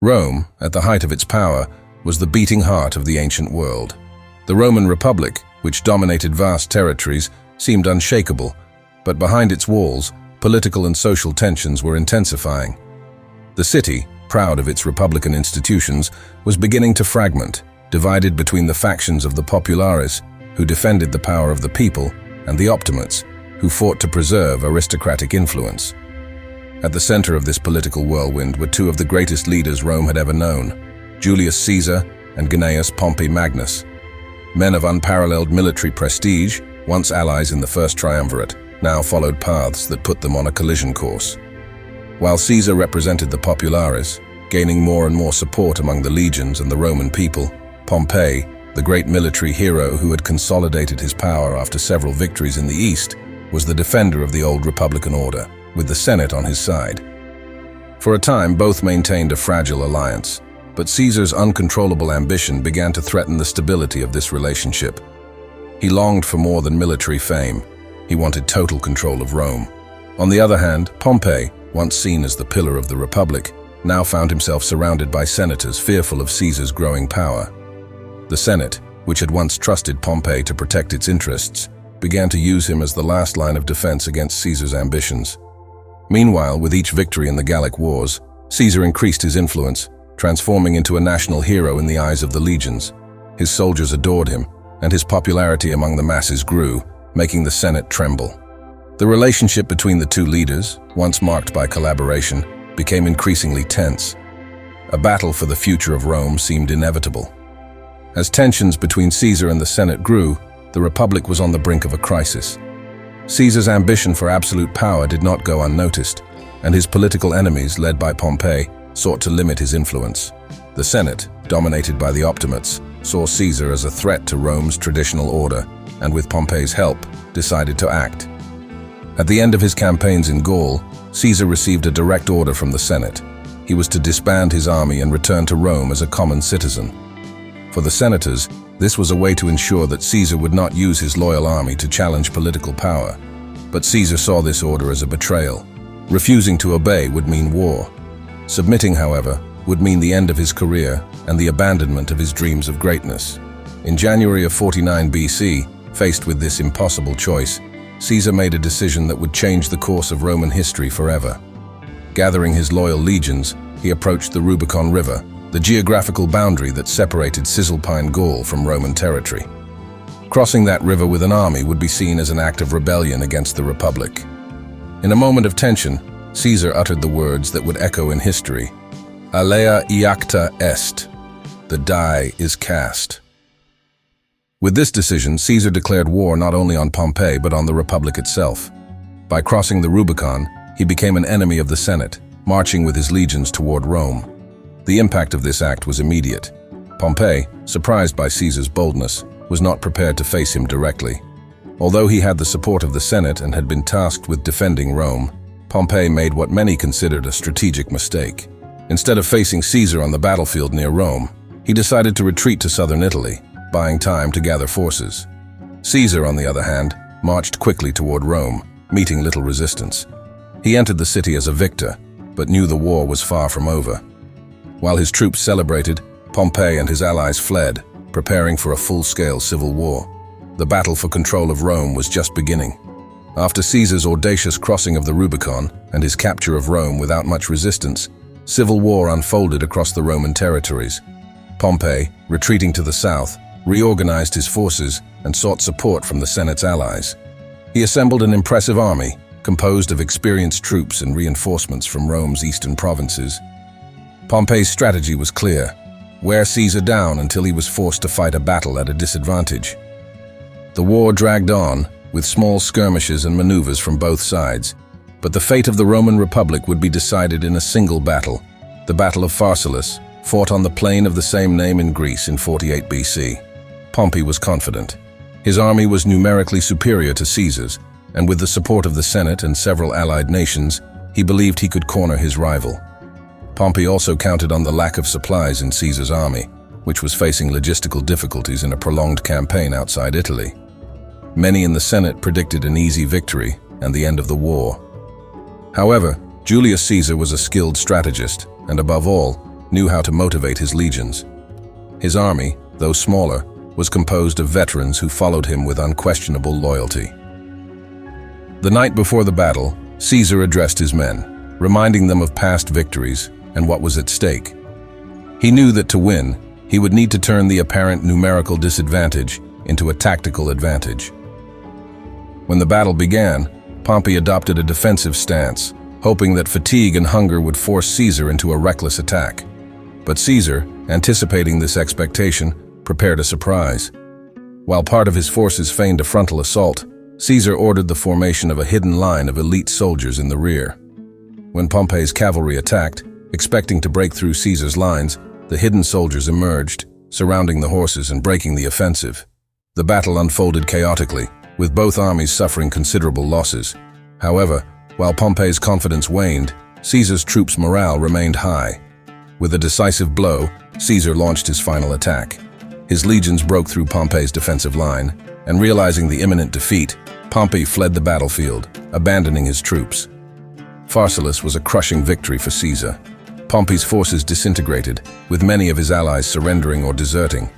Rome, at the height of its power, was the beating heart of the ancient world. The Roman Republic, which dominated vast territories, seemed unshakable, but behind its walls, political and social tensions were intensifying. The city, proud of its republican institutions, was beginning to fragment, divided between the factions of the populares, who defended the power of the people, and the optimates, who fought to preserve aristocratic influence. At the center of this political whirlwind were two of the greatest leaders Rome had ever known, Julius Caesar and Gnaeus Pompey Magnus. Men of unparalleled military prestige, once allies in the first triumvirate, now followed paths that put them on a collision course. While Caesar represented the populares, gaining more and more support among the legions and the Roman people, Pompey, the great military hero who had consolidated his power after several victories in the East, was the defender of the old republican order, with the Senate on his side. For a time, both maintained a fragile alliance, but Caesar's uncontrollable ambition began to threaten the stability of this relationship. He longed for more than military fame. He wanted total control of Rome. On the other hand, Pompey, once seen as the pillar of the Republic, now found himself surrounded by senators fearful of Caesar's growing power. The Senate, which had once trusted Pompey to protect its interests, began to use him as the last line of defense against Caesar's ambitions. Meanwhile, with each victory in the Gallic Wars, Caesar increased his influence, transforming into a national hero in the eyes of the legions. His soldiers adored him, and his popularity among the masses grew, making the Senate tremble. The relationship between the two leaders, once marked by collaboration, became increasingly tense. A battle for the future of Rome seemed inevitable. As tensions between Caesar and the Senate grew, the Republic was on the brink of a crisis. Caesar's ambition for absolute power did not go unnoticed, and his political enemies, led by Pompey, sought to limit his influence. The Senate, dominated by the optimates, saw Caesar as a threat to Rome's traditional order, and with Pompey's help, decided to act. At the end of his campaigns in Gaul, Caesar received a direct order from the Senate. He was to disband his army and return to Rome as a common citizen. For the senators, this was a way to ensure that Caesar would not use his loyal army to challenge political power. But Caesar saw this order as a betrayal. Refusing to obey would mean war. Submitting, however, would mean the end of his career and the abandonment of his dreams of greatness. In January of 49 BC, faced with this impossible choice, Caesar made a decision that would change the course of Roman history forever. Gathering his loyal legions, he approached the Rubicon River, the geographical boundary that separated Cisalpine Gaul from Roman territory. Crossing that river with an army would be seen as an act of rebellion against the Republic. In a moment of tension, Caesar uttered the words that would echo in history: "Alea iacta est," the die is cast. With this decision, Caesar declared war not only on Pompey but on the Republic itself. By crossing the Rubicon, he became an enemy of the Senate, marching with his legions toward Rome. The impact of this act was immediate. Pompey, surprised by Caesar's boldness, was not prepared to face him directly. Although he had the support of the Senate and had been tasked with defending Rome, Pompey made what many considered a strategic mistake. Instead of facing Caesar on the battlefield near Rome, he decided to retreat to southern Italy, buying time to gather forces. Caesar, on the other hand, marched quickly toward Rome, meeting little resistance. He entered the city as a victor, but knew the war was far from over. While his troops celebrated, Pompey and his allies fled, preparing for a full-scale civil war. The battle for control of Rome was just beginning. After Caesar's audacious crossing of the Rubicon and his capture of Rome without much resistance, civil war unfolded across the Roman territories. Pompey, retreating to the south, reorganized his forces and sought support from the Senate's allies. He assembled an impressive army, composed of experienced troops and reinforcements from Rome's eastern provinces. Pompey's strategy was clear: wear Caesar down until he was forced to fight a battle at a disadvantage. The war dragged on, with small skirmishes and maneuvers from both sides, but the fate of the Roman Republic would be decided in a single battle, the Battle of Pharsalus, fought on the plain of the same name in Greece in 48 BC. Pompey was confident. His army was numerically superior to Caesar's, and with the support of the Senate and several allied nations, he believed he could corner his rival. Pompey also counted on the lack of supplies in Caesar's army, which was facing logistical difficulties in a prolonged campaign outside Italy. Many in the Senate predicted an easy victory and the end of the war. However, Julius Caesar was a skilled strategist, and above all, knew how to motivate his legions. His army, though smaller, was composed of veterans who followed him with unquestionable loyalty. The night before the battle, Caesar addressed his men, reminding them of past victories and what was at stake. He knew that to win, he would need to turn the apparent numerical disadvantage into a tactical advantage. When the battle began, Pompey adopted a defensive stance, hoping that fatigue and hunger would force Caesar into a reckless attack. But Caesar, anticipating this expectation, prepared a surprise. While part of his forces feigned a frontal assault, Caesar ordered the formation of a hidden line of elite soldiers in the rear. When Pompey's cavalry attacked, expecting to break through Caesar's lines, the hidden soldiers emerged, surrounding the horses and breaking the offensive. The battle unfolded chaotically, with both armies suffering considerable losses. However, while Pompey's confidence waned, Caesar's troops' morale remained high. With a decisive blow, Caesar launched his final attack. His legions broke through Pompey's defensive line, and realizing the imminent defeat, Pompey fled the battlefield, abandoning his troops. Pharsalus was a crushing victory for Caesar. Pompey's forces disintegrated, with many of his allies surrendering or deserting.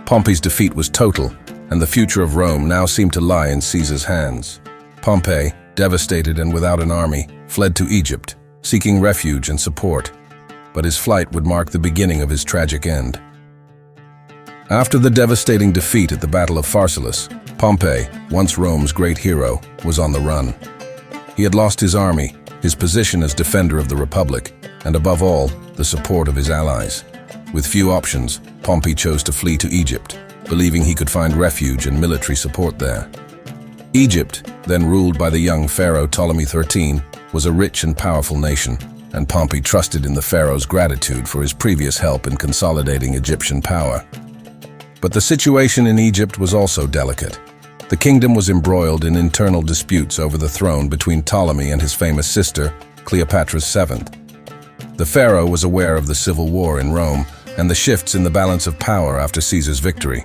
Pompey's defeat was total, and the future of Rome now seemed to lie in Caesar's hands. Pompey, devastated and without an army, fled to Egypt, seeking refuge and support. But his flight would mark the beginning of his tragic end. After the devastating defeat at the Battle of Pharsalus, Pompey, once Rome's great hero, was on the run. He had lost his army, his position as defender of the Republic, and above all, the support of his allies. With few options, Pompey chose to flee to Egypt, believing he could find refuge and military support there. Egypt, then ruled by the young pharaoh Ptolemy XIII, was a rich and powerful nation, and Pompey trusted in the pharaoh's gratitude for his previous help in consolidating Egyptian power. But the situation in Egypt was also delicate. The kingdom was embroiled in internal disputes over the throne between Ptolemy and his famous sister, Cleopatra VII. The pharaoh was aware of the civil war in Rome and the shifts in the balance of power after Caesar's victory.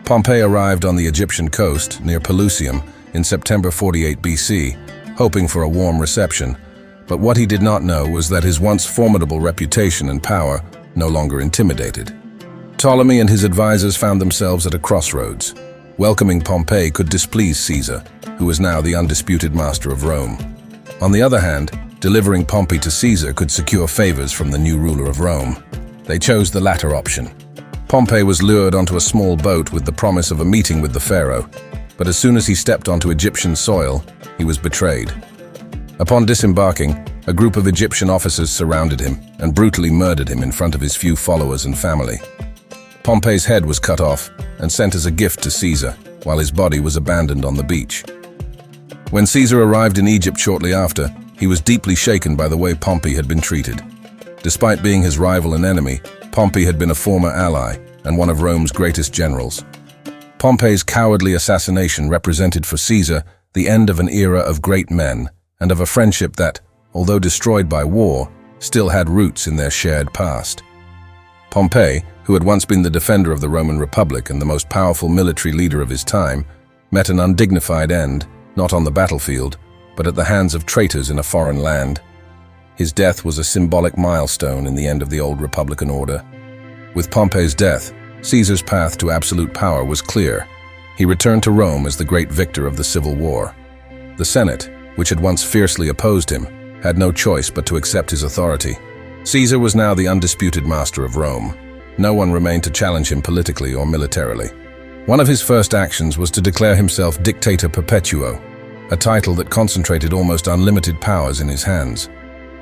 Pompey arrived on the Egyptian coast near Pelusium in September 48 BC, hoping for a warm reception, but what he did not know was that his once formidable reputation and power no longer intimidated. Ptolemy and his advisors found themselves at a crossroads. Welcoming Pompey could displease Caesar, who was now the undisputed master of Rome. On the other hand, delivering Pompey to Caesar could secure favors from the new ruler of Rome. They chose the latter option. Pompey was lured onto a small boat with the promise of a meeting with the pharaoh, but as soon as he stepped onto Egyptian soil, he was betrayed. Upon disembarking, a group of Egyptian officers surrounded him and brutally murdered him in front of his few followers and family. Pompey's head was cut off and sent as a gift to Caesar, while his body was abandoned on the beach. When Caesar arrived in Egypt shortly after, he was deeply shaken by the way Pompey had been treated. Despite being his rival and enemy, Pompey had been a former ally and one of Rome's greatest generals. Pompey's cowardly assassination represented for Caesar the end of an era of great men and of a friendship that, although destroyed by war, still had roots in their shared past. Pompey, who had once been the defender of the Roman Republic and the most powerful military leader of his time, met an undignified end, not on the battlefield, but at the hands of traitors in a foreign land. His death was a symbolic milestone in the end of the old Republican order. With Pompey's death, Caesar's path to absolute power was clear. He returned to Rome as the great victor of the Civil War. The Senate, which had once fiercely opposed him, had no choice but to accept his authority. Caesar was now the undisputed master of Rome. No one remained to challenge him politically or militarily. One of his first actions was to declare himself Dictator Perpetuo, a title that concentrated almost unlimited powers in his hands.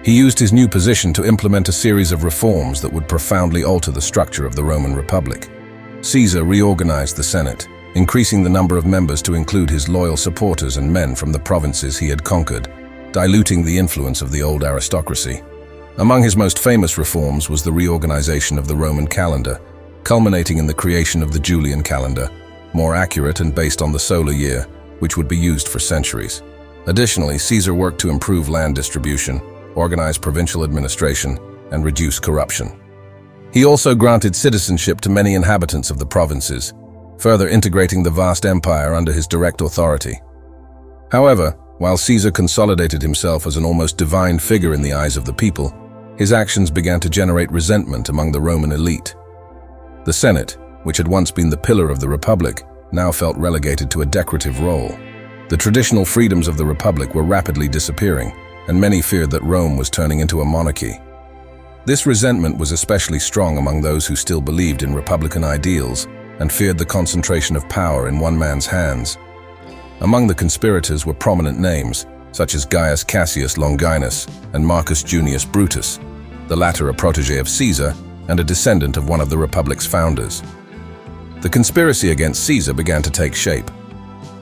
He used his new position to implement a series of reforms that would profoundly alter the structure of the Roman Republic. Caesar reorganized the Senate, increasing the number of members to include his loyal supporters and men from the provinces he had conquered, diluting the influence of the old aristocracy. Among his most famous reforms was the reorganization of the Roman calendar, culminating in the creation of the Julian calendar, more accurate and based on the solar year, which would be used for centuries. Additionally, Caesar worked to improve land distribution, organize provincial administration, and reduce corruption. He also granted citizenship to many inhabitants of the provinces, further integrating the vast empire under his direct authority. However, while Caesar consolidated himself as an almost divine figure in the eyes of the people, his actions began to generate resentment among the Roman elite. The Senate, which had once been the pillar of the Republic, now felt relegated to a decorative role. The traditional freedoms of the Republic were rapidly disappearing, and many feared that Rome was turning into a monarchy. This resentment was especially strong among those who still believed in republican ideals and feared the concentration of power in one man's hands. Among the conspirators were prominent names, such as Gaius Cassius Longinus and Marcus Junius Brutus, the latter a protege of Caesar and a descendant of one of the Republic's founders. The conspiracy against Caesar began to take shape.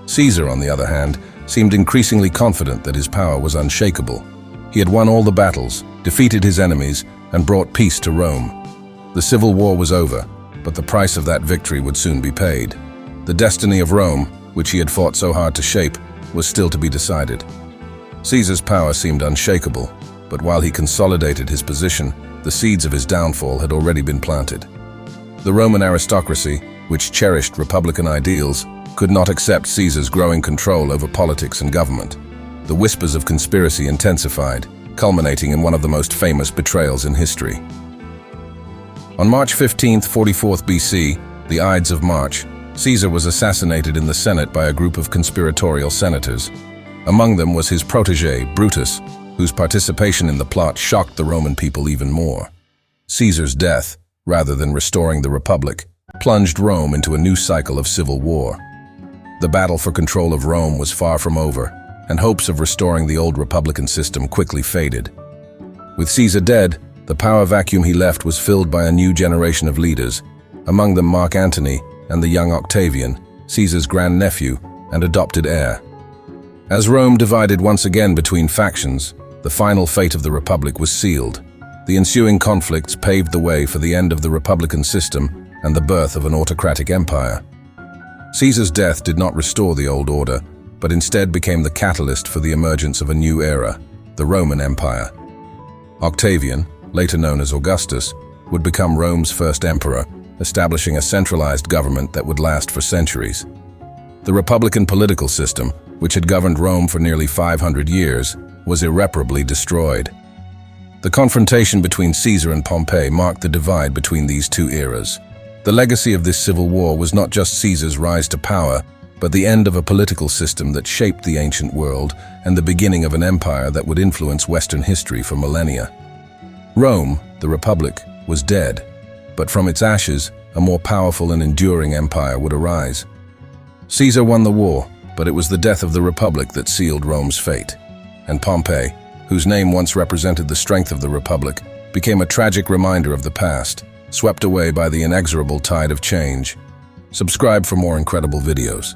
Caesar, on the other hand, seemed increasingly confident that his power was unshakable. He had won all the battles, defeated his enemies, and brought peace to Rome. The civil war was over, but the price of that victory would soon be paid. The destiny of Rome, which he had fought so hard to shape, was still to be decided. Caesar's power seemed unshakable, but while he consolidated his position, the seeds of his downfall had already been planted. The Roman aristocracy, which cherished republican ideals, could not accept Caesar's growing control over politics and government. The whispers of conspiracy intensified, culminating in one of the most famous betrayals in history. On March 15, 44 BC, the Ides of March, Caesar was assassinated in the Senate by a group of conspiratorial senators. Among them was his protege, Brutus, whose participation in the plot shocked the Roman people even more. Caesar's death, rather than restoring the Republic, plunged Rome into a new cycle of civil war. The battle for control of Rome was far from over, and hopes of restoring the old republican system quickly faded. With Caesar dead, the power vacuum he left was filled by a new generation of leaders, among them Mark Antony and the young Octavian, Caesar's grandnephew and adopted heir. As Rome divided once again between factions, the final fate of the Republic was sealed. The ensuing conflicts paved the way for the end of the republican system and the birth of an autocratic empire. Caesar's death did not restore the old order, but instead became the catalyst for the emergence of a new era, the Roman Empire. Octavian, later known as Augustus, would become Rome's first emperor, establishing a centralized government that would last for centuries. The republican political system, which had governed Rome for nearly 500 years, was irreparably destroyed. The confrontation between Caesar and Pompey marked the divide between these two eras. The legacy of this civil war was not just Caesar's rise to power, but the end of a political system that shaped the ancient world and the beginning of an empire that would influence Western history for millennia. Rome, the Republic, was dead, but from its ashes, a more powerful and enduring empire would arise. Caesar won the war, but it was the death of the Republic that sealed Rome's fate. And Pompey, whose name once represented the strength of the Republic, became a tragic reminder of the past, swept away by the inexorable tide of change. Subscribe for more incredible videos.